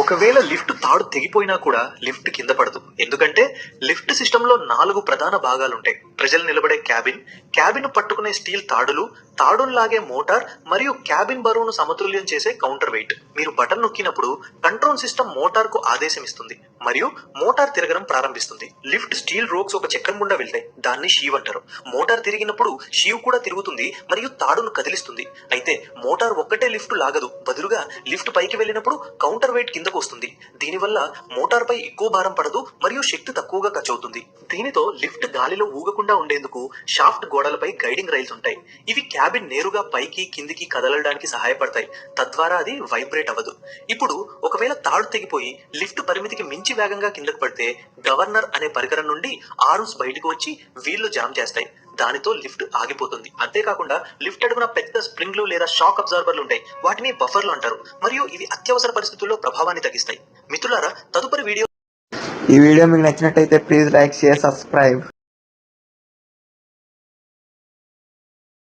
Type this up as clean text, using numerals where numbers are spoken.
ఒకవేళ లిఫ్ట్ తాడు తెగిపోయినా కూడా లిఫ్ట్ కింద పడదు. ఎందుకంటే లిఫ్ట్ సిస్టమ్ లో 4 ప్రధాన భాగాలుంటాయి. ప్రజలు నిలబడే క్యాబిన్, క్యాబిన్ పట్టుకునే స్టీల్ తాడులు, తాడును లాగే మోటార్ మరియు క్యాబిన్ బరువును సమతుల్యం చేసే కౌంటర్ వెయిట్. మీరు బటన్ నొక్కినప్పుడు కంట్రోల్ సిస్టమ్ మోటార్ కు ఆదేశం ఇస్తుంది మరియు మోటార్ తిరగడం ప్రారంభిస్తుంది. లిఫ్ట్ స్టీల్ రోక్స్ ఒక చక్రం గుండా వెళ్తాయి. దాన్ని షీవ్ అంటారు. మోటార్ తిరిగినప్పుడు షీవ్ కూడా తిరుగుతుంది మరియు తాడును కదిలిస్తుంది. అయితే మోటార్ ఒక్కటే లిఫ్ట్ లాగదు. బదులుగా లిఫ్ట్ పైకి వెళ్ళినప్పుడు కౌంటర్ వెయిట్ కిందకు వస్తుంది. దీనివల్ల మోటార్ పై ఎక్కువ భారం పడదు మరియు శక్తి తక్కువగా ఖర్చు అవుతుంది. దీనితో లిఫ్ట్ గాలిలో ఊగకుండా ఉండేందుకు షాఫ్ట్ గోడలపై గైడింగ్ రైల్స్ ఉంటాయి. ఇవి క్యాబిన్ నేరుగా పైకి కిందికి కదలడానికి సహాయపడతాయి. తద్వారా అది వైబ్రేట్ అవ్వదు. ఇప్పుడు ఒకవేళ తాడు తెగిపోయి లిఫ్ట్ పరిమితికి మించి వేగంగా కిందకు పడితే గవర్నర్ అనే పరికరం నుండి ఆర్మ్స్ బయటకు వచ్చి వీళ్లు జామ్ చేస్తాయి. దానితో లిఫ్ట్ ఆగిపోతుంది. అంతేకాకుండా లిఫ్ట్ అడుగున పెద్ద స్ప్రింగ్లు లేదా షాక్ అబ్జార్బర్లు ఉంటాయి. వాటిని బఫర్లు అంటారు మరియు ఇవి అత్యవసర పరిస్థితుల్లో ప్రభావాన్ని తగ్గిస్తాయి. మిత్రులారా, తదుపరి వీడియో ఈ వీడియో మీకు నచ్చినట్టయితే ప్లీజ్ లైక్, షేర్, సబ్స్క్రైబ్.